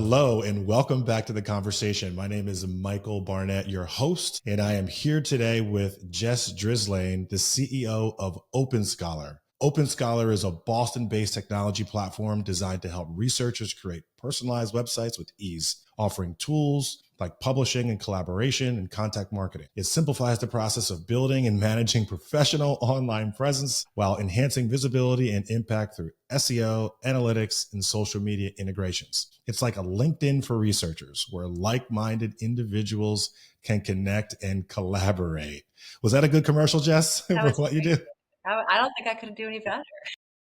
Hello and welcome back to the conversation. My name is Michael Barnett, your host, and I am here today with Jess Drislane, the CEO of OpenScholar. OpenScholar is a Boston-based technology platform designed to help researchers create personalized websites with ease, offering tools like publishing and collaboration and content marketing. It simplifies the process of building and managing professional online presence while enhancing visibility and impact through SEO, analytics, and social media integrations. It's like a LinkedIn for researchers where like-minded individuals can connect and collaborate. Was that a good commercial, Jess, for what you do? I don't think I could do any better.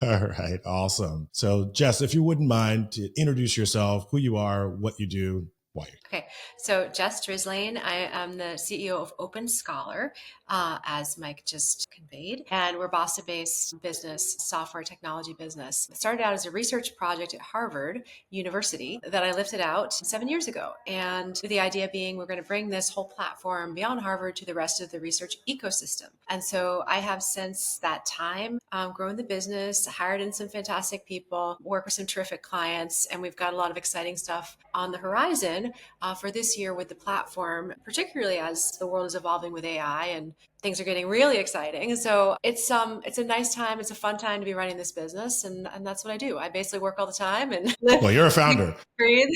All right, awesome. So Jess, if you wouldn't mind to introduce yourself, who you are, what you do, why. Okay, so Jess Drislane, I am the CEO of OpenScholar, as Mike just conveyed, and we're Boston-based business, software technology business. It started out as a research project at Harvard University that I lifted out 7 years ago, and the idea being we're going to bring this whole platform beyond Harvard to the rest of the research ecosystem. And so I have since that time grown the business, hired in some fantastic people, worked with some terrific clients, and we've got a lot of exciting stuff on the horizon for this year with the platform, particularly as the world is evolving with AI and things are getting really exciting. So it's a nice time. It's a fun time to be running this business. And that's what I do. I basically work all the time and Well, you're a founder. breathe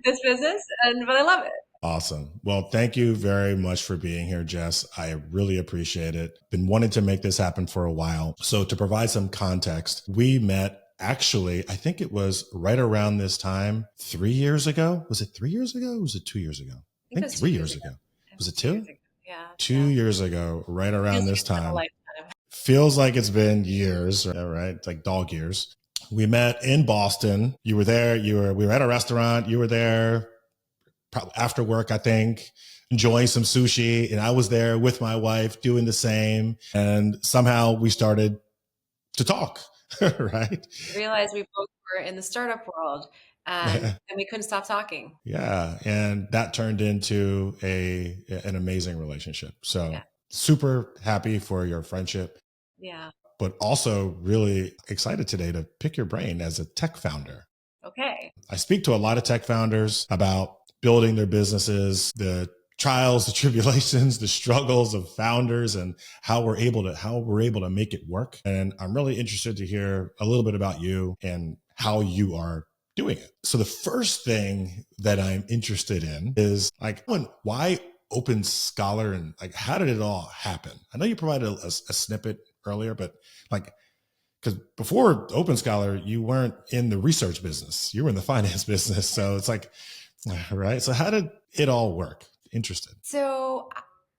this business, but I love it. Awesome. Well, thank you very much for being here, Jess. I really appreciate it. Been wanting to make this happen for a while. So to provide some context, we met actually, I think it was right around this time 3 years ago. Was it 3 years ago? Or was it 2 years ago? I think 3 years ago. Was it 2? Yeah. 2 years ago, right around this time. Feels like it's been years, right? It's like dog years. We met in Boston. You were there. We were at a restaurant. You were there probably after work, I think, enjoying some sushi. And I was there with my wife doing the same. And somehow we started to talk, right? I realized we both were in the startup world and we couldn't stop talking. Yeah. And that turned into an amazing relationship. So super happy for your friendship. Yeah. But also really excited today to pick your brain as a tech founder. Okay. I speak to a lot of tech founders about building their businesses, the trials, the tribulations, the struggles of founders and how we're able to make it work. And I'm really interested to hear a little bit about you and how you are doing it. So the first thing that I'm interested in is why OpenScholar and how did it all happen? I know you provided a snippet earlier, but because before OpenScholar, you weren't in the research business, you were in the finance business. So it's right. So how did it all work? Interested. So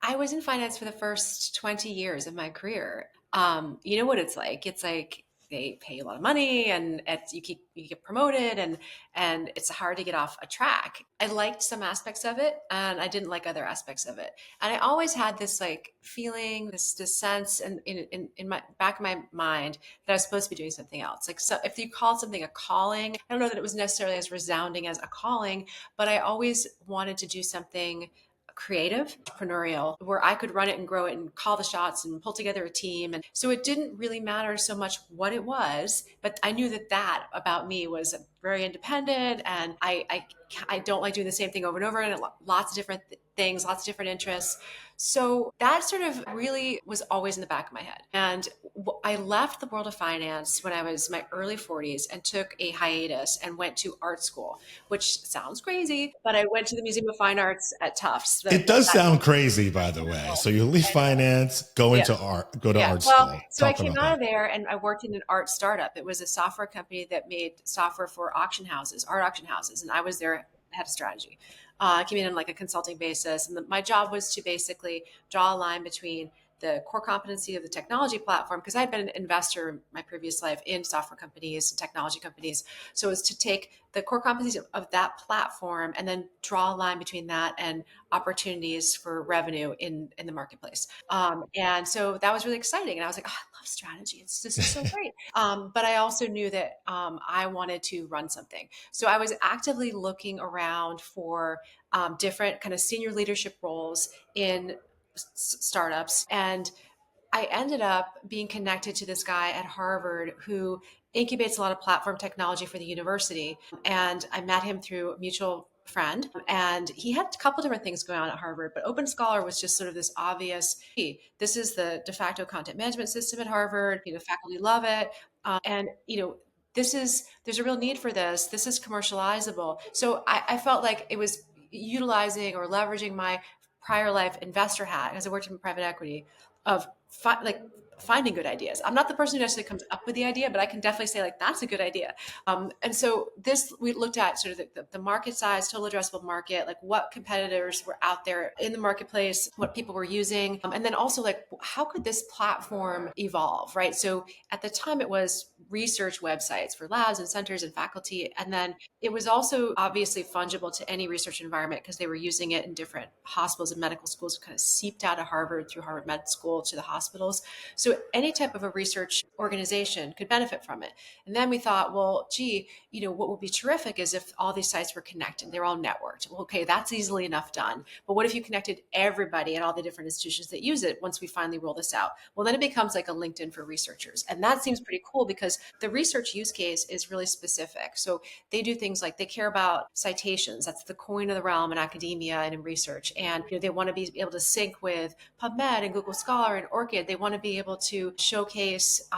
I was in finance for the first 20 years of my career. You know what it's like? It's like they pay a lot of money and you get promoted and it's hard to get off a track. I liked some aspects of it and I didn't like other aspects of it. And I always had this feeling, this sense in my back of my mind that I was supposed to be doing something else. So if you call something a calling, I don't know that it was necessarily as resounding as a calling, but I always wanted to do something creative, entrepreneurial, where I could run it and grow it and call the shots and pull together a team. And so it didn't really matter so much what it was, but I knew that about me was very independent and I don't like doing the same thing over and over and lots of different things, lots of different interests. So that sort of really was always in the back of my head. And I left the world of finance when I was in my early 40s and took a hiatus and went to art school, which sounds crazy, but I went to the Museum of Fine Arts at Tufts. It does sound crazy, by the way. So you leave finance, go to art school. So I came out of there and I worked in an art startup. It was a software company that made software for art auction houses. And I was their head of strategy. I came in on a consulting basis. And my job was to basically draw a line between the core competency of the technology platform, because I'd been an investor in my previous life in software companies and technology companies. So it was to take the core competencies of that platform and then draw a line between that and opportunities for revenue in the marketplace. And so that was really exciting. And I was like, oh, I love strategy. This is so great. But I also knew that I wanted to run something. So I was actively looking around for different kind of senior leadership roles in startups. And I ended up being connected to this guy at Harvard who incubates a lot of platform technology for the university. And I met him through a mutual friend. And he had a couple different things going on at Harvard, but OpenScholar was just sort of this obvious, hey, this is the de facto content management system at Harvard. The faculty love it. And, there's a real need for this. This is commercializable. So I felt like it was utilizing or leveraging my prior life investor hat as I worked in private equity of finding good ideas. I'm not the person who necessarily comes up with the idea, but I can definitely say like that's a good idea. And so this we looked at sort of the market size, total addressable market, like what competitors were out there in the marketplace, what people were using, and then also like how could this platform evolve, right? So at the time it was research websites for labs and centers and faculty, and then it was also obviously fungible to any research environment because they were using it in different hospitals and medical schools, kind of seeped out of Harvard through Harvard Med School to the hospitals. So any type of a research organization could benefit from it. And then we thought, well, gee, what would be terrific is if all these sites were connected, they're all networked. Well, okay, that's easily enough done. But what if you connected everybody at all the different institutions that use it once we finally roll this out? Well, then it becomes like a LinkedIn for researchers. And that seems pretty cool because the research use case is really specific. So they do things like they care about citations. That's the coin of the realm in academia and in research. And they want to be able to sync with PubMed and Google Scholar and ORCID. They want to be able to showcase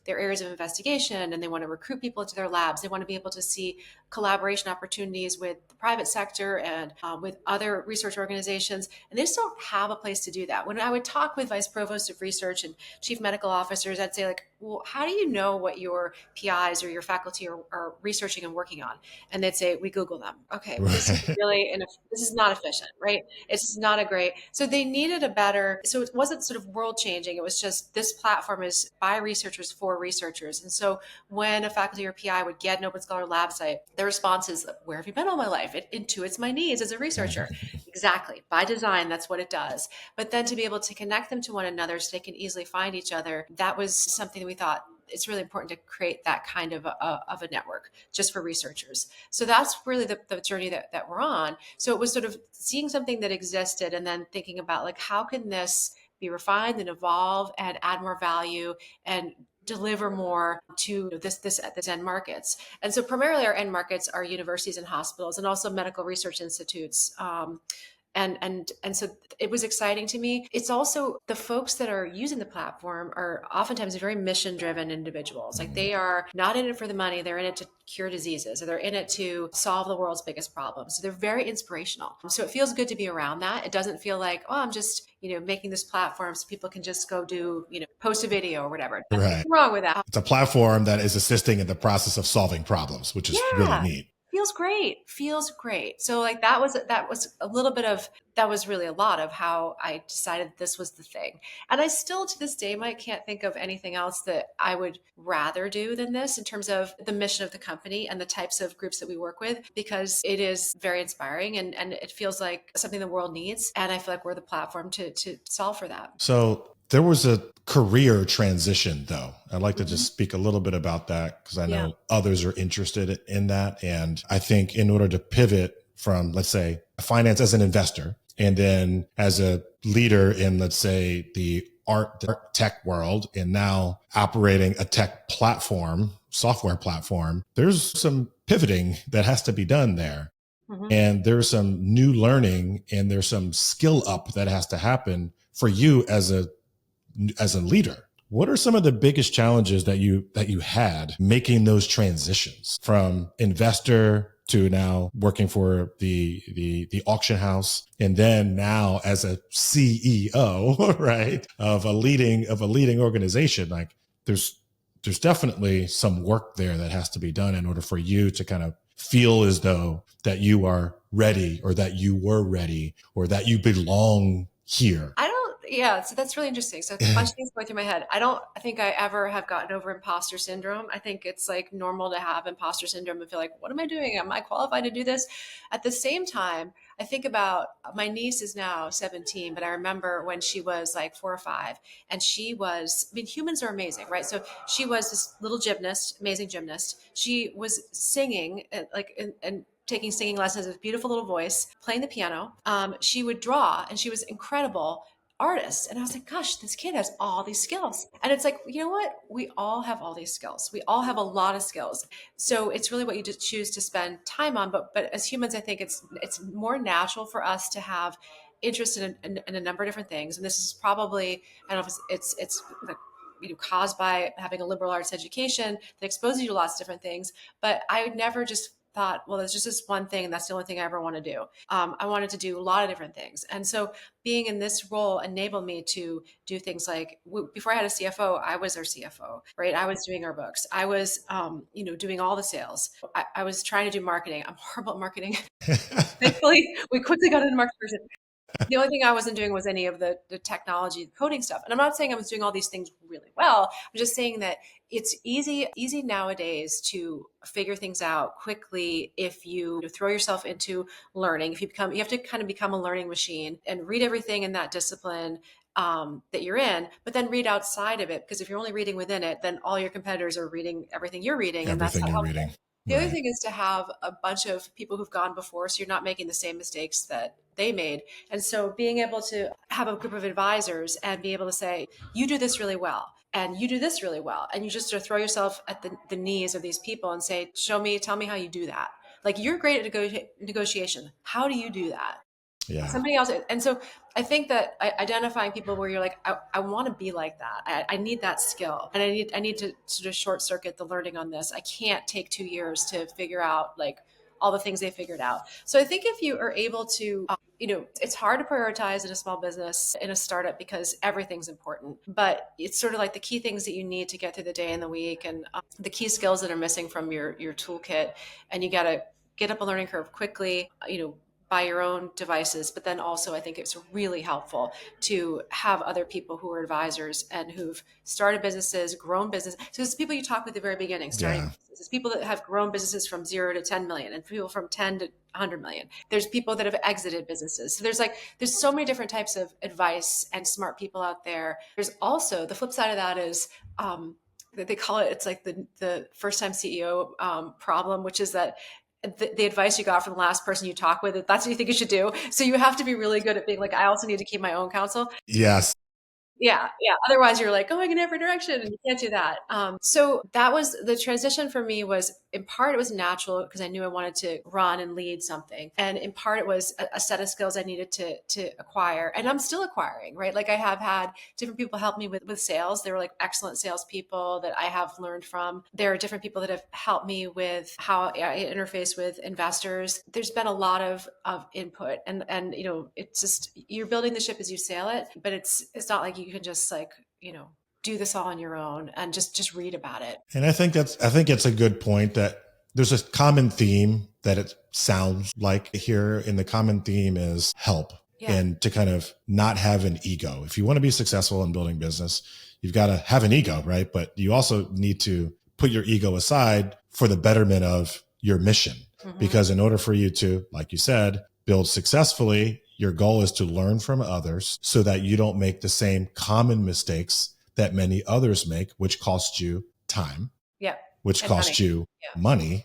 their areas of investigation, and they want to recruit people into their labs. They want to be able to see collaboration opportunities with the private sector and with other research organizations. And they just don't have a place to do that. When I would talk with vice provosts of research and chief medical officers, I'd say like, well, how do you know what your PIs or your faculty are researching and working on? And they'd say, we Google them. Okay, well, this is Right. really, this is not efficient, right? It's not a great, so they needed a better, so it wasn't sort of world changing. It was just this platform is by researchers for researchers. And so when a faculty or PI would get an Open Scholar lab site, the response is, where have you been all my life? It intuits my needs as a researcher. Exactly. By design, that's what it does. But then to be able to connect them to one another so they can easily find each other, that was something that we thought it's really important to create that kind of a network just for researchers. So that's really the journey that we're on. So it was sort of seeing something that existed and then thinking about like, how can this be refined and evolve and add more value and deliver more to this end markets. And so primarily our end markets are universities and hospitals and also medical research institutes. And so it was exciting to me. It's also the folks that are using the platform are oftentimes very mission driven individuals. Like they are not in it for the money, they're in it to cure diseases, or they're in it to solve the world's biggest problems. So they're very inspirational. So it feels good to be around that. It doesn't feel like, oh, I'm just making this platform so people can just go do post a video or whatever. Right. Nothing wrong with that. It's a platform that is assisting in the process of solving problems, which is really Yeah. neat. Feels great. So like that was a little bit of, that was really a lot of how I decided this was the thing. And I still to this day, Mike, can't think of anything else that I would rather do than this in terms of the mission of the company and the types of groups that we work with, because it is very inspiring and it feels like something the world needs. And I feel like we're the platform to solve for that. So there was a career transition, though. I'd like to just speak a little bit about that because I know others are interested in that. And I think in order to pivot from, let's say, finance as an investor, and then as a leader in, let's say, the art tech world, and now operating a tech platform, software platform, there's some pivoting that has to be done there. And there's some new learning and there's some skill up that has to happen for you as a leader. What are some of the biggest challenges that you had making those transitions from investor to now working for the auction house, and then now as a CEO, right, of a leading organization? Like there's definitely some work there that has to be done in order for you to kind of feel as though that you are ready, or that you were ready, or that you belong here. Yeah, so that's really interesting. So a bunch of things going through my head. I don't think I ever have gotten over imposter syndrome. I think it's like normal to have imposter syndrome and feel like, what am I doing? Am I qualified to do this? At the same time, I think about my niece is now 17, but I remember when she was like 4 or 5, and she was, I mean, humans are amazing, right? So she was this little gymnast, amazing gymnast. She was singing and taking singing lessons with a beautiful little voice, playing the piano. She would draw and she was incredible. artist. And I was like, gosh, this kid has all these skills. And it's like, you know what? We all have all these skills. We all have a lot of skills. So it's really what you just choose to spend time on. But as humans, I think it's more natural for us to have interest in a number of different things. And this is probably, I don't know if it's like, caused by having a liberal arts education that exposes you to lots of different things. But I would never just thought, well, there's just this one thing, and that's the only thing I ever want to do. I wanted to do a lot of different things. And so being in this role enabled me to do things like, before I had a CFO, I was our CFO, right? I was doing our books. I was, doing all the sales. I was trying to do marketing. I'm horrible at marketing. Thankfully, we quickly got into marketing. The only thing I wasn't doing was any of the technology coding stuff. And I'm not saying I was doing all these things really well. I'm just saying that it's easy nowadays to figure things out quickly if you throw yourself into learning. If you have to kind of become a learning machine and read everything in that discipline that you're in, but then read outside of it. Because if you're only reading within it, then all your competitors are reading everything you're reading. And that's Everything not you're helpful. reading. The other Right. thing is to have a bunch of people who've gone before, so you're not making the same mistakes that they made. And so being able to have a group of advisors and be able to say, you do this really well, and you do this really well, and you just sort of throw yourself at the knees of these people and say, tell me how you do that. Like, you're great at negotiation. How do you do that? Yeah. Somebody else. And so I think that identifying people where you're like, I want to be like that. I need that skill, and I need to sort of short circuit the learning on this. I can't take 2 years to figure out like all the things they figured out. So I think if you are able to, it's hard to prioritize in a small business, in a startup, because everything's important, but it's sort of like the key things that you need to get through the day and the week, and the key skills that are missing from your toolkit. And you got to get up a learning curve quickly, by your own devices. But then also, I think it's really helpful to have other people who are advisors and who've started businesses, grown businesses. So it's people you talk with at the very beginning, starting businesses. It's people that have grown businesses from 0 to 10 million, and people from 10 to 100 million. There's people that have exited businesses. So there's so many different types of advice and smart people out there. There's also the flip side of that is, they call it, it's like the first time CEO problem, which is that the advice you got from the last person you talk with, that's what you think you should do. So you have to be really good at being like, I also need to keep my own counsel. Yes. Yeah. Otherwise, you're like going in every direction, and you can't do that. So that was the transition for me. Was in part it was natural because I knew I wanted to run and lead something, and in part it was a set of skills I needed to acquire, and I'm still acquiring. Right, like I have had different people help me with sales. They were like excellent salespeople that I have learned from. There are different people that have helped me with how I interface with investors. There's been a lot of input, and it's just, you're building the ship as you sail it, but it's not like you can just like, do this all on your own and just read about it. And I think it's a good point that there's a common theme that it sounds like here. And the common theme is help. Yeah. And to kind of not have an ego. If you want to be successful in building business, you've got to have an ego, right? But you also need to put your ego aside for the betterment of your mission. Mm-hmm. Because in order for you to, like you said, build successfully, your goal is to learn from others so that you don't make the same common mistakes that many others make, which cost you time, which cost you money.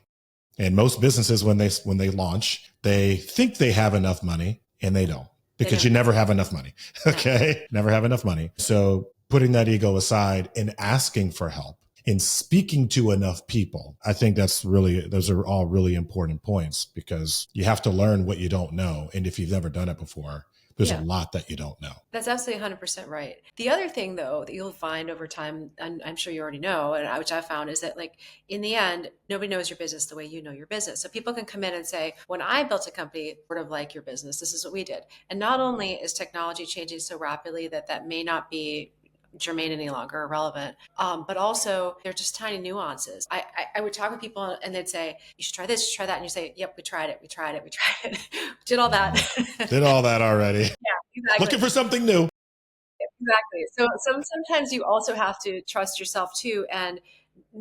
And most businesses, when they launch, they think they have enough money, and they don't, because you never have enough money. Okay. Never have enough money. So putting that ego aside and asking for help and speaking to enough people, I think those are all really important points, because you have to learn what you don't know. And if you've never done it before, there's a lot that you don't know. That's absolutely 100% right. The other thing, though, that you'll find over time, and I'm sure you already know, and which I found, is that like in the end, nobody knows your business the way you know your business. So people can come in and say, when I built a company sort of like your business, this is what we did. And not only is technology changing so rapidly that may not be germane any longer, or relevant, but also they're just tiny nuances. I would talk with people and they'd say, you should try this, you should try that. And you say, yep, we tried it. Did all that. Did all that already. Yeah, exactly. Looking for something new. Exactly. So sometimes you also have to trust yourself too, and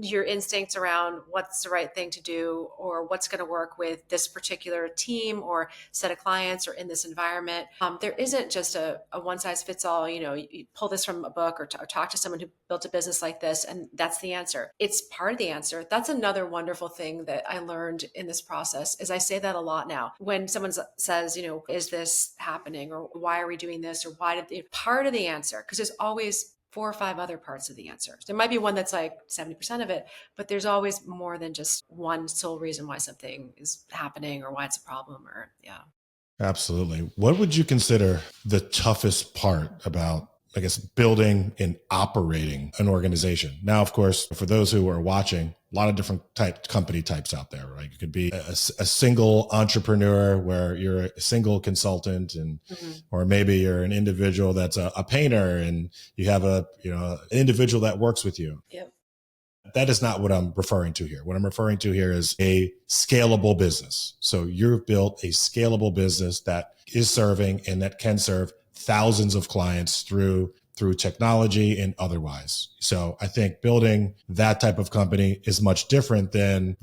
your instincts around what's the right thing to do or what's going to work with this particular team or set of clients or in this environment. There isn't just a one size fits all, you pull this from a book or talk to someone who built a business like this and that's the answer. It's part of the answer. That's another wonderful thing that I learned in this process is I say that a lot now. When someone says, is this happening or why are we doing this or why did part of the answer, because there's always 4 or 5 other parts of the answer. There might be one that's like 70% of it, but there's always more than just one sole reason why something is happening or why it's a problem or yeah. Absolutely. What would you consider the toughest part about, I guess, building and operating an organization? Now, of course, for those who are watching, a lot of different company types out there, right? You could be a single entrepreneur where you're a single consultant and, or maybe you're an individual that's a painter and you have an individual that works with you. Yep. That is not what I'm referring to here. What I'm referring to here is a scalable business. So you've built a scalable business that is serving and that can serve thousands of clients through technology and otherwise. So I think building that type of company is much different than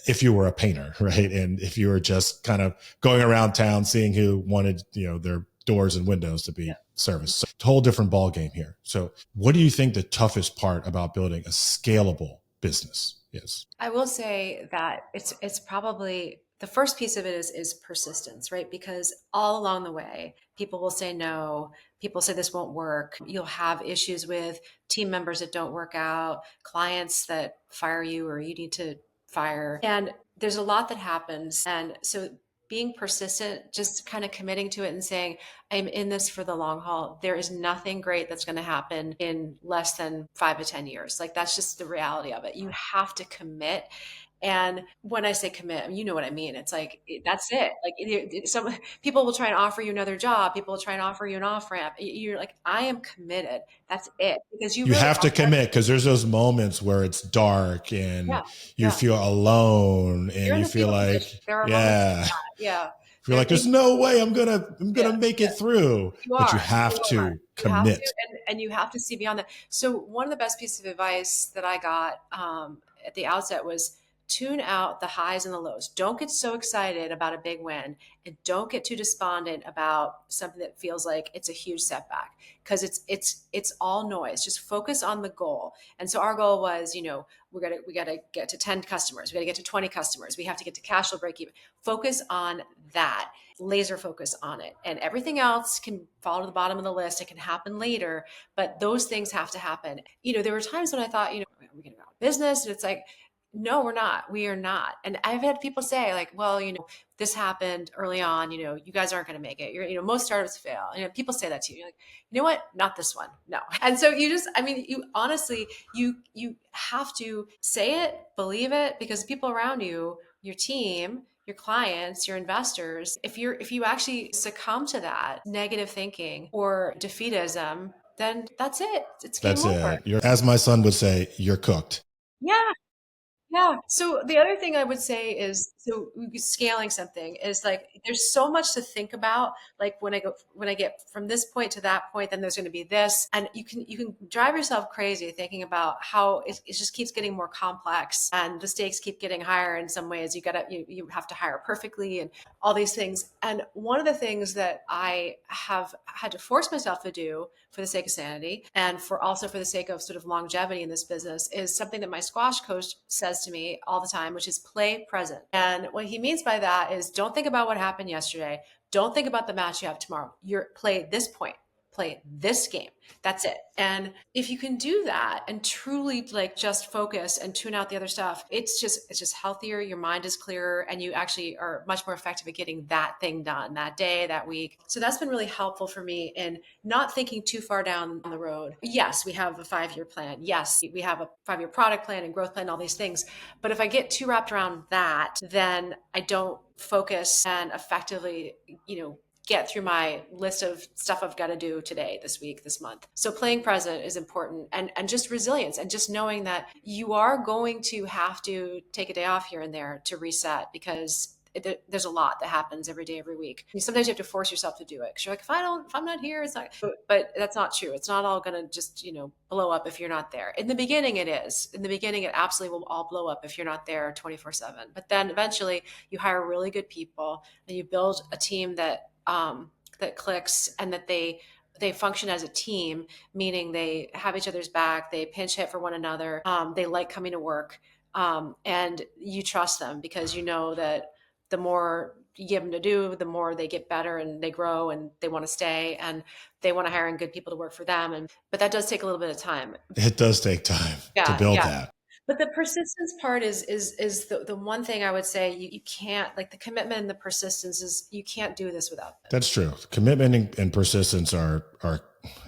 if you were a painter, right? And if you were just kind of going around town seeing who wanted, their doors and windows to be serviced. So it's a whole different ball game here. So what do you think the toughest part about building a scalable business is? I will say that it's probably the first piece of it is persistence, right? Because all along the way, people will say no, people say this won't work. You'll have issues with team members that don't work out, clients that fire you or you need to fire. And there's a lot that happens. And so being persistent, just kind of committing to it and saying, I'm in this for the long haul. There is nothing great that's going to happen in less than 5 to 10 years. Like that's just the reality of it. You have to commit. And when I say commit, you know what I mean. It's like, that's it. Like some people will try and offer you another job. People will try and offer you an off ramp. You're like, I am committed. That's it. Because you You really have to commit because there's those moments where it's dark and you yeah. feel alone and You're in you the feel fetal like, position. There are moments like that. Yeah. Feel like there's no way I'm gonna make it through, but you have to commit. And you have to see beyond that. So one of the best pieces of advice that I got at the outset was tune out the highs and the lows. Don't get so excited about a big win and don't get too despondent about something that feels like it's a huge setback because it's all noise. Just focus on the goal. And so our goal was, we got to get to 10 customers. We got to get to 20 customers. We have to get to cash flow break even. Focus on that. Laser focus on it. And everything else can fall to the bottom of the list. It can happen later, but those things have to happen. There were times when I thought, are we going to go out of business? And it's like, no, we're not. We are not. And I've had people say like, well, this happened early on, you guys aren't going to make it. Most startups fail. People say that to you. You're like, you know what? Not this one. No. And so you honestly, you have to say it, believe it, because people around you, your team, your clients, your investors, if you actually succumb to that negative thinking or defeatism, then that's it. It's game over. As my son would say, you're cooked. Yeah. Yeah. So the other thing I would say is, so scaling something is like, there's so much to think about. Like when I get from this point to that point, then there's going to be this, and you can drive yourself crazy thinking about how it just keeps getting more complex and the stakes keep getting higher in some ways. You have to hire perfectly and all these things. And one of the things that I have had to force myself to do for the sake of sanity and for the sake of sort of longevity in this business is something that my squash coach says to me all the time, which is play present. And what he means by that is don't think about what happened yesterday. Don't think about the match you have tomorrow. Play this point, play this game. That's it. And if you can do that and truly like just focus and tune out the other stuff, it's just healthier. Your mind is clearer and you actually are much more effective at getting that thing done that day, that week. So that's been really helpful for me in not thinking too far down the road. Yes, we have a 5-year plan. Yes, we have a 5-year product plan and growth plan, all these things. But if I get too wrapped around that, then I don't focus and effectively, get through my list of stuff I've got to do today, this week, this month. So playing present is important and just resilience and just knowing that you are going to have to take a day off here and there to reset because there's a lot that happens every day, every week. Sometimes you have to force yourself to do it because you're like, if I'm not here, it's not. But that's not true. It's not all going to just blow up if you're not there. In the beginning, it is. In the beginning, it absolutely will all blow up if you're not there 24/7. But then eventually, you hire really good people and you build a team that that clicks and that they function as a team, meaning they have each other's back, they pinch hit for one another, they like coming to work, and you trust them because you know that the more you give them to do, the more they get better and they grow and they want to stay and they want to hire in good people to work for them. But that does take a little bit of time. It does take time to Yeah, build yeah. that. But the persistence part is the one thing I would say you can't, like, the commitment and the persistence is, you can't do this without them. That's true. Commitment and persistence are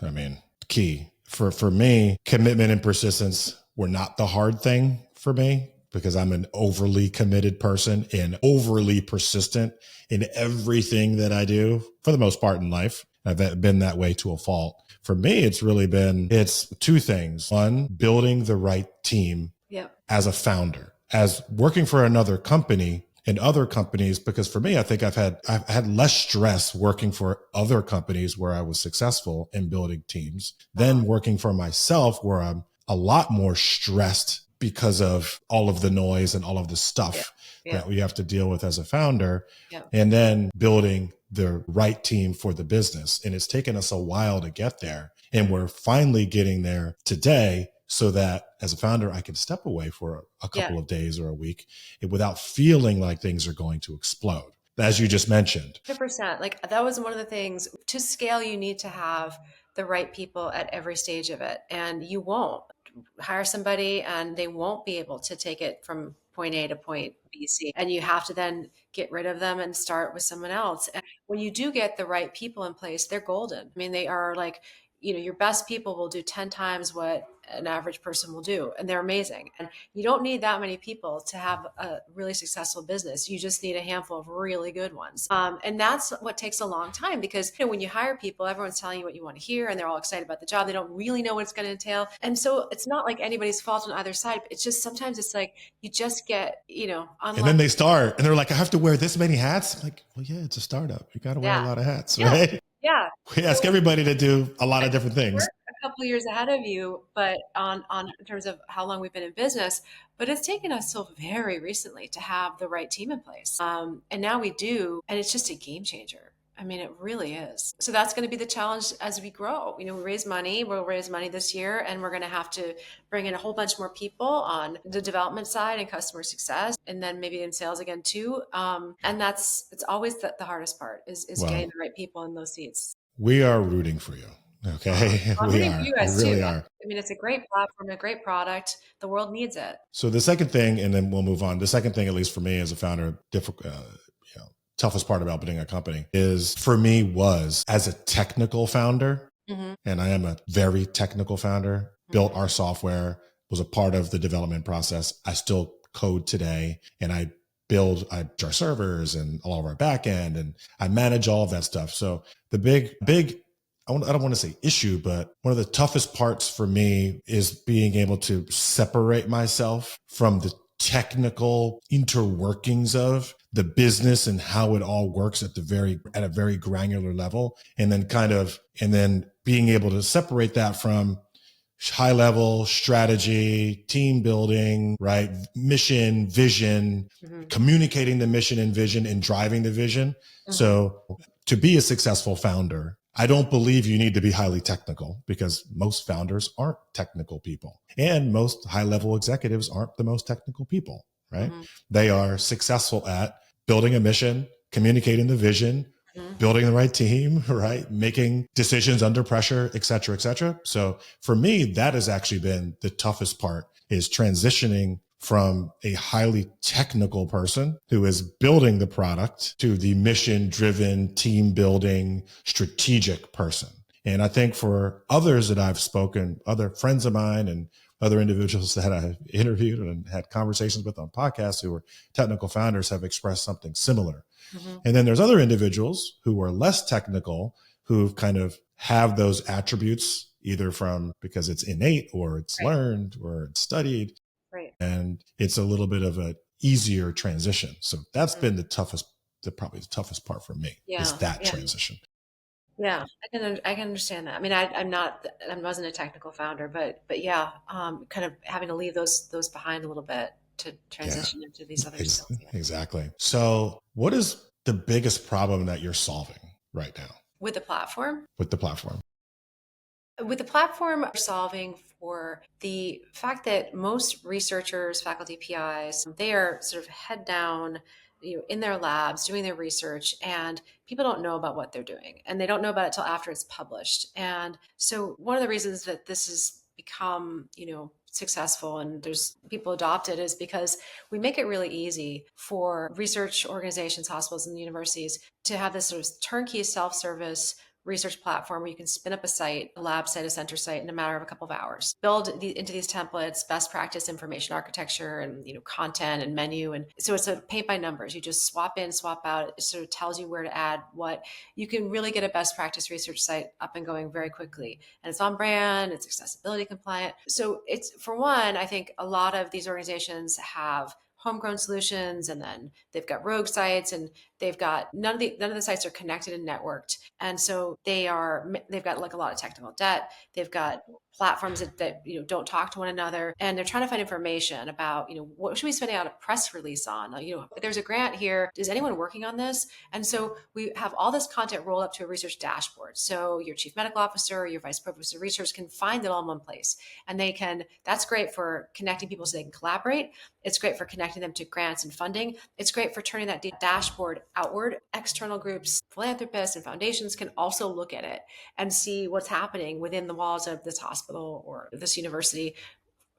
I mean, key. For me, commitment and persistence were not the hard thing for me because I'm an overly committed person and overly persistent in everything that I do for the most part in life. I've been that way to a fault. For me, it's two things. One, building the right team as a founder, as working for another company and other companies, because for me, I think I've had less stress working for other companies where I was successful in building teams than working for myself, where I'm a lot more stressed because of all of the noise and all of the stuff that we have to deal with as a founder, and then building the right team for the business. And it's taken us a while to get there. And we're finally getting there today, so that as a founder, I can step away for a couple of days or a week without feeling like things are going to explode, as you just mentioned. 100%. Like, that was one of the things. To scale, you need to have the right people at every stage of it. And you won't hire somebody and they won't be able to take it from point A to point B, C. And you have to then get rid of them and start with someone else. And when you do get the right people in place, they're golden. I mean, they are like, your best people will do 10 times what an average person will do. And they're amazing. And you don't need that many people to have a really successful business. You just need a handful of really good ones. And that's what takes a long time, because when you hire people, everyone's telling you what you want to hear and they're all excited about the job. They don't really know what it's going to entail. And so it's not like anybody's fault on either side. It's just, sometimes it's like, you just get, unlucky. And then they start and they're like, I have to wear this many hats. I'm like, well, yeah, it's a startup. You got to wear a lot of hats, right? Yeah. We ask everybody to do a lot of different things. We're a couple of years ahead of you, but on in terms of how long we've been in business, but it's taken us till very recently to have the right team in place. And now we do, and it's just a game changer. I mean, it really is. So that's going to be the challenge as we grow. We raise money. We'll raise money this year, and we're going to have to bring in a whole bunch more people on the development side and customer success, and then maybe in sales again too. And it's always the hardest part is getting the right people in those seats. We are rooting for you. Okay. I'm rooting for you guys we really too. are. I mean, it's a great platform, a great product. The world needs it. So the second thing, and then we'll move on. The second thing, at least for me as a founder, toughest part about building a company was as a technical founder, and I am a very technical founder, built our software, was a part of the development process. I still code today, and I build our servers and all of our back end, and I manage all of that stuff. So the big, I don't want to say issue, but one of the toughest parts for me is being able to separate myself from the technical interworkings of the business and how it all works at a very granular level. And then being able to separate that from high level strategy, team building, right? Mission, vision, communicating the mission and vision and driving the vision. So to be a successful founder, I don't believe you need to be highly technical, because most founders aren't technical people, and most high level executives aren't the most technical people, right? They are successful at building a mission, communicating the vision, building the right team, right? Making decisions under pressure, et cetera, et cetera. So for me, that has actually been the toughest part, is transitioning from a highly technical person who is building the product to the mission-driven, team-building, strategic person. And I think for others that I've spoken, other friends of mine and other individuals that I've interviewed and had conversations with on podcasts who are technical founders, have expressed something similar. And then there's other individuals who are less technical, who've kind of have those attributes, either because it's innate or it's learned or it's studied. Right. And it's a little bit of a easier transition. So that's been probably the toughest part for me is Yeah, that yeah, transition. yeah. I can understand that. I mean, I wasn't a technical founder, but yeah, kind of having to leave those behind a little bit to Yeah, transition into these other skills. Yeah. exactly. So what is the biggest problem that you're solving right now With the platform, with the platform? we're solving for the fact that most researchers, faculty, PIs, they are sort of head down, in their labs doing their research, and people don't know about what they're doing, and they don't know about it till after it's published. And so, one of the reasons that this has become, successful and there's people adopt it is because we make it really easy for research organizations, hospitals, and universities to have this sort of turnkey self-service research platform where you can spin up a site, a lab site, a center site in a matter of a couple of hours. Build into these templates, best practice information architecture, and content and menu. And so it's a paint by numbers. You just swap in, swap out. It sort of tells you where to add what. You can really get a best practice research site up and going very quickly. And it's on brand, it's accessibility compliant. So it's, for one, I think a lot of these organizations have homegrown solutions, and then they've got rogue sites, and they've got none of the sites are connected and networked, and so they've got like a lot of technical debt. They've got platforms that don't talk to one another, and they're trying to find information about what should we spend out a press release on. There's a grant here. Is anyone working on this? And so we have all this content rolled up to a research dashboard. So your chief medical officer, your vice president of research can find it all in one place, and that's great for connecting people so they can collaborate. It's great for connecting them to grants and funding. It's great for turning that dashboard outward. External groups, philanthropists, and foundations can also look at it and see what's happening within the walls of this hospital or this university in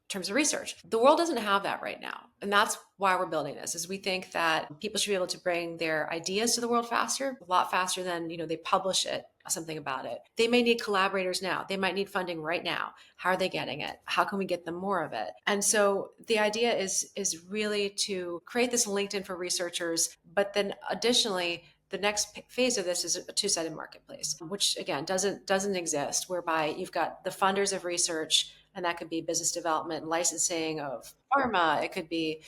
terms of research. The world doesn't have that right now. And that's why we're building this, is we think that people should be able to bring their ideas to the world faster, a lot faster than, they publish something about it. They may need collaborators now. They might need funding right now. How are they getting it? How can we get them more of it? And so the idea is really to create this LinkedIn for researchers, but then additionally, the next phase of this is a two-sided marketplace, which again doesn't exist, whereby you've got the funders of research, and that could be business development and licensing of pharma. It could be,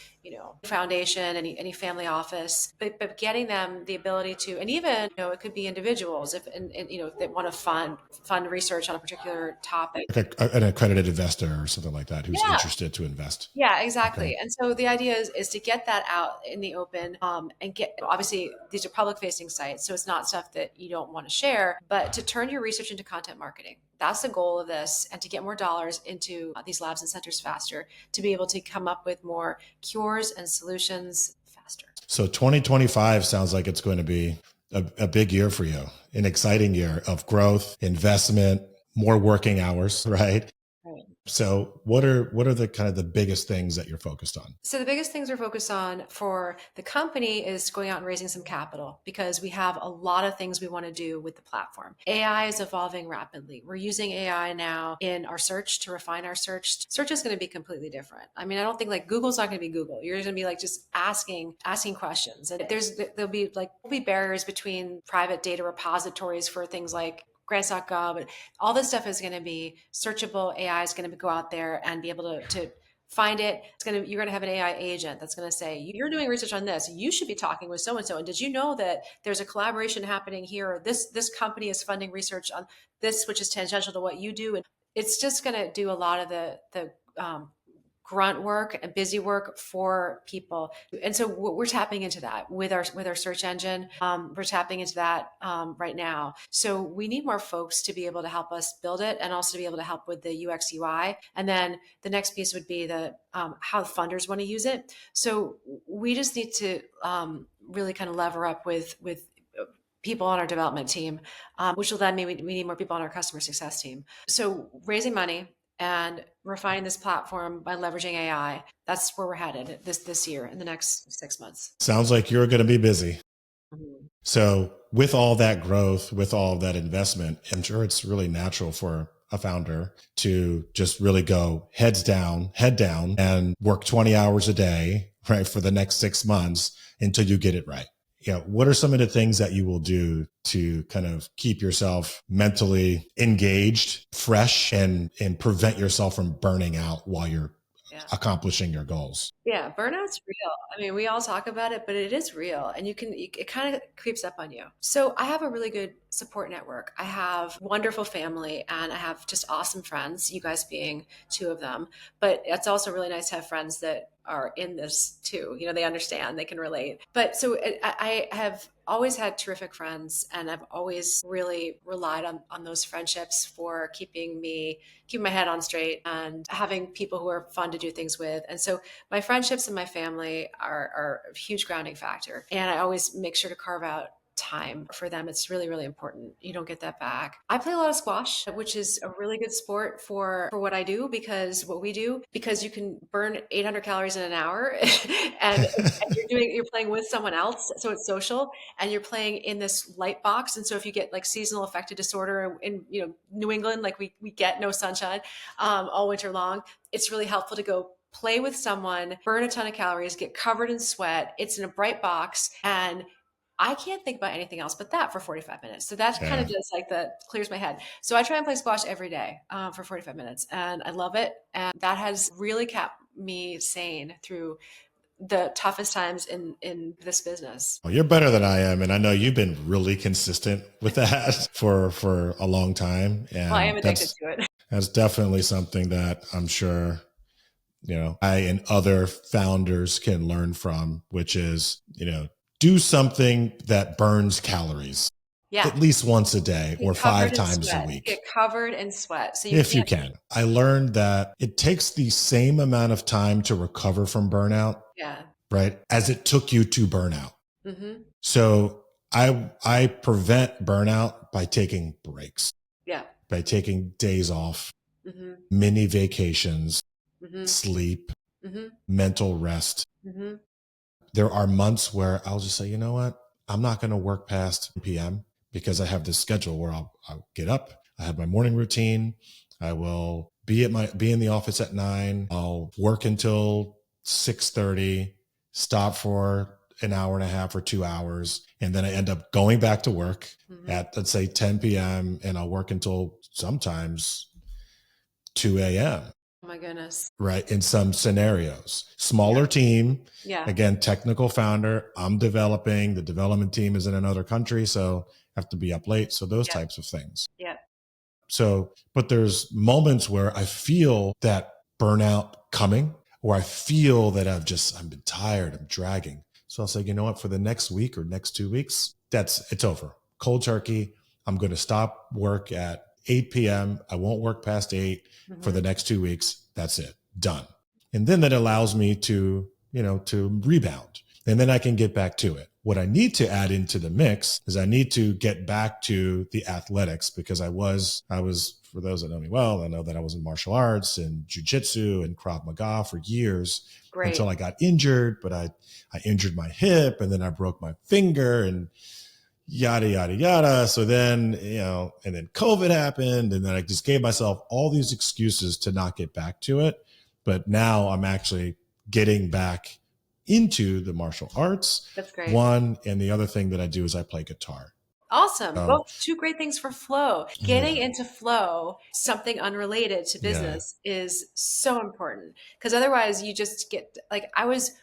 foundation, any family office, but getting them the ability to, and even, it could be individuals if that want to fund research on a particular topic. Like an accredited investor or something like that who's Yeah. interested to invest. Yeah, exactly. Okay. And so the idea is to get that out in the open, and obviously these are public facing sites, so it's not stuff that you don't want to share, but to turn your research into content marketing. That's the goal of this, and to get more dollars into these labs and centers faster, to be able to come up with more cures and solutions faster. So 2025 sounds like it's going to be a big year for you, an exciting year of growth, investment, more working hours, right? Right. So what are the kind of the biggest things that you're focused on? So the biggest things we're focused on for the company is going out and raising some capital, because we have a lot of things we want to do with the platform. AI is evolving rapidly. We're using AI now in our search to refine our search. Search is going to be completely different. I mean, I don't think like Google's not going to be Google. You're going to be like just asking questions. And there'll be barriers between private data repositories for things like grants.gov. All this stuff is going to be searchable. AI is going to go out there and be able to find it. You're going to have an AI agent that's going to say, you're doing research on this. You should be talking with so-and-so. And did you know that there's a collaboration happening here? Or this company is funding research on this, which is tangential to what you do. And it's just going to do a lot of the grunt work and busy work for people. And so we're tapping into that with our search engine. We're tapping into that right now. So we need more folks to be able to help us build it, and also to be able to help with the UX UI. And then the next piece would be the how funders want to use it. So we just need to really kind of lever up with people on our development team, which will then mean we need more people on our customer success team. So raising money and refining this platform by leveraging AI. That's where we're headed this year, in the next 6 months. Sounds like you're going to be busy. Mm-hmm. So with all that growth, with all that investment, I'm sure it's really natural for a founder to just really go head down and work 20 hours a day, right, for the next 6 months until you get it right. What are some of the things that you will do to kind of keep yourself mentally engaged, fresh, and prevent yourself from burning out while you're Yeah. accomplishing your goals. Yeah, burnout's real. I mean, we all talk about it, but it is real, and it kind of creeps up on you. So I have a really good support network. I have wonderful family, and I have just awesome friends, you guys being two of them. But it's also really nice to have friends that are in this too. You know, they understand, they can relate. But so I have always had terrific friends, and I've always really relied on those friendships for keeping my head on straight and having people who are fun to do things with. And so my friendships and my family are a huge grounding factor. And I always make sure to carve out time for them. It's really, really important. You don't get that back. I play a lot of squash, which is a really good sport for what I do, what we do, because you can burn 800 calories in an hour and you're playing with someone else. So it's social, and you're playing in this light box. And so if you get like seasonal affective disorder in New England, like we get no sunshine all winter long, it's really helpful to go play with someone, burn a ton of calories, get covered in sweat. It's in a bright box, and I can't think about anything else but that for 45 minutes. So that's kind of Yeah. just like that clears my head. So I try and play squash every day for 45 minutes, and I love it. And that has really kept me sane through the toughest times in this business. Well, you're better than I am, and I know you've been really consistent with that for a long time, Well, I am and addicted to it. that's definitely something that I'm sure I and other founders can learn from, which is do something that burns calories Yeah. at least once a day Get or covered five in times a sweat. week. Get covered in sweat. So you If you can't. can. I learned that it takes the same amount of time to recover from burnout, Yeah. right, as it took you to burnout. Mm-hmm. So I prevent burnout by taking breaks, Yeah. by taking days off, Mm-hmm. mini vacations, Mm-hmm. sleep, Mm-hmm. mental rest. Mm-hmm. There are months where I'll just say, you know what? I'm not going to work past PM because I have this schedule where I'll get up. I have my morning routine. I will be in the office at 9. I'll work until 6:30, stop for an hour and a half or 2 hours. And then I end up going back to work at, let's say, 10 PM, and I'll work until sometimes 2 AM. Oh my goodness. Right. In some scenarios, smaller team, Yeah. again, technical founder, I'm developing, the development team is in another country, so have to be up late. So those types of things. Yeah. So, but there's moments where I feel that burnout coming, or I feel that I'm been tired, I'm dragging. So I'll say, you know what, for the next week or next 2 weeks, it's over. Cold turkey. I'm going to stop work at 8 PM. I won't work past 8 for the next 2 weeks. That's it. Done. And then that allows me to rebound. And then I can get back to it. What I need to add into the mix is I need to get back to the athletics, because I was, for those that know me well, I know that I was in martial arts and jujitsu and Krav Maga for years. Great. Until I got injured, but I injured my hip, and then I broke my finger, and yada, yada, yada. So then, and then COVID happened, and then I just gave myself all these excuses to not get back to it. But now I'm actually getting back into the martial arts. That's great. One, and the other thing that I do is I play guitar. Awesome. Both two great things for flow. Getting into flow, something unrelated to business, is so important, because otherwise you just get like, I was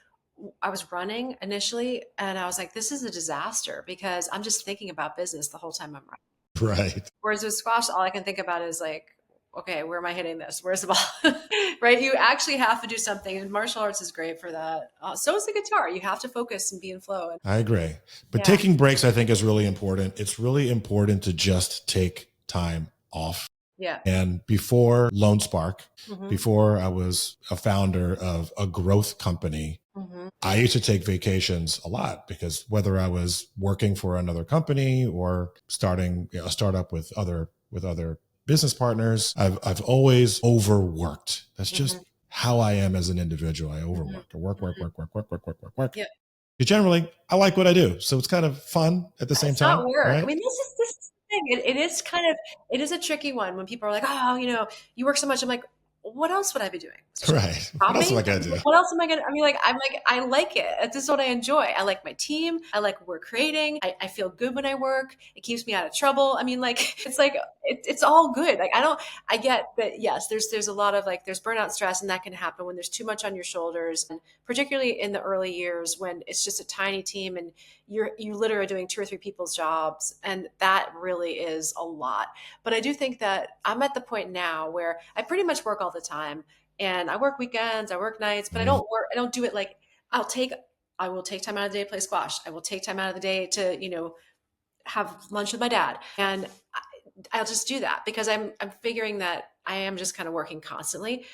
running initially, and I was like, this is a disaster because I'm just thinking about business the whole time I'm running. Right. Whereas with squash, all I can think about is like, okay, where am I hitting this? Where's the ball? Right? You actually have to do something, and martial arts is great for that. So is the guitar. You have to focus and be in flow. I agree. But taking breaks, I think, is really important. It's really important to just take time off. Yeah. And before Loanspark, before I was a founder of a growth company, I used to take vacations a lot, because whether I was working for another company or starting a startup with other business partners, I've always overworked. That's just how I am as an individual. I overwork. I work. Yeah. But generally, I like what I do, so it's kind of fun at the same time. Not work. Right? I mean, this is the thing. It is a tricky one when people are like, oh, you work so much. I'm like, what else would I be doing? Right. What else am Shopping? I going to do? What else am I gonna? I mean, like, I like it. This is what I enjoy. I like my team. I like what we're creating. I feel good when I work. It keeps me out of trouble. I mean, like, it's like it's all good. Like, I get that. Yes, there's a lot of like there's burnout stress, and that can happen when there's too much on your shoulders, and particularly in the early years when it's just a tiny team and you literally are doing two or three people's jobs, and that really is a lot. But I do think that I'm at the point now where I pretty much work all the time, and I work weekends, I work nights, but Mhm. I don't do it like I'll take, I will take time out of the day to play squash. I will take time out of the day to, have lunch with my dad. And I'll just do that because I'm figuring that I am just kind of working constantly,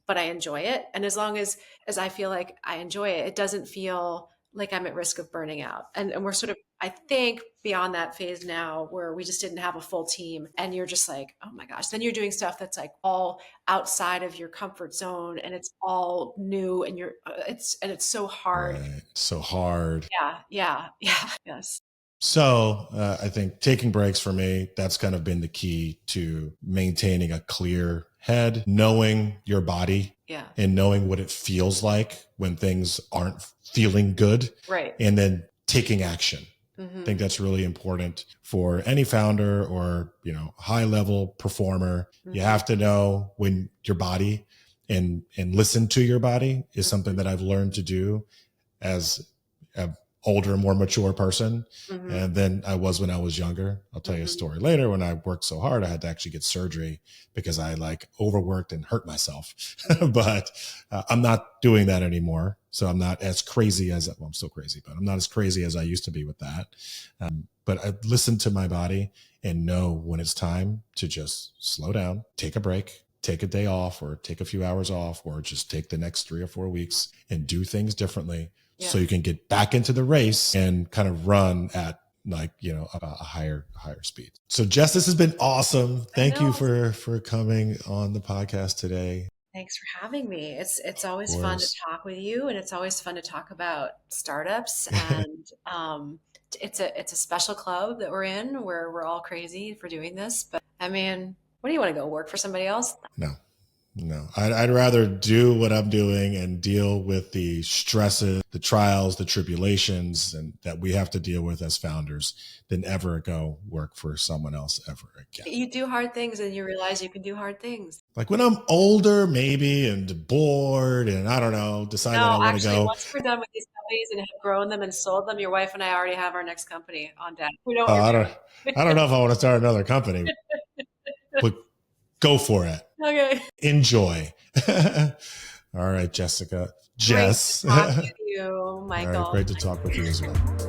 but I enjoy it. And as long as I feel like I enjoy it, it doesn't feel like I'm at risk of burning out. And we're sort of, I think, beyond that phase now where we just didn't have a full team and you're just like, oh my gosh, then you're doing stuff that's like all outside of your comfort zone and it's all new and it's so hard. Right. So hard. Yeah. Yes. So I think taking breaks for me, that's kind of been the key to maintaining a clear head, knowing your body Yeah. and knowing what it feels like when things aren't feeling good, Right. and then taking action. Mm-hmm. I think that's really important for any founder or, high level performer. Mm-hmm. You have to know when your body and listen to your body is something that I've learned to do as a older, more mature person. Mm-hmm. Than I was when I was younger. I'll tell you a story later. When I worked so hard, I had to actually get surgery because I overworked and hurt myself. But I'm not doing that anymore. So I'm not as crazy as, well, I'm still crazy, but I'm not as crazy as I used to be with that. But I listen to my body and know when it's time to just slow down, take a break, take a day off or take a few hours off, or just take the next 3 or 4 weeks and do things differently. Yeah. So you can get back into the race and kind of run at a higher speed. So Jess, this has been awesome. Thank you for coming on the podcast today. Thanks for having me. It's always fun to talk with you, and it's always fun to talk about startups. And it's a special club that we're in where we're all crazy for doing this. But I mean, what do you want to go work for somebody else? No, I'd rather do what I'm doing and deal with the stresses, the trials, the tribulations, and that we have to deal with as founders than ever go work for someone else ever again. You do hard things and you realize you can do hard things. Like when I'm older, maybe, and bored, and I don't know, decide that I want to go. Once we're done with these companies and have grown them and sold them, your wife and I already have our next company on deck. I don't know if I want to start another company, but go for it. Okay. Enjoy. All right, Jessica. Jess. Great to talk with you, Michael. All right, great to talk with you as well.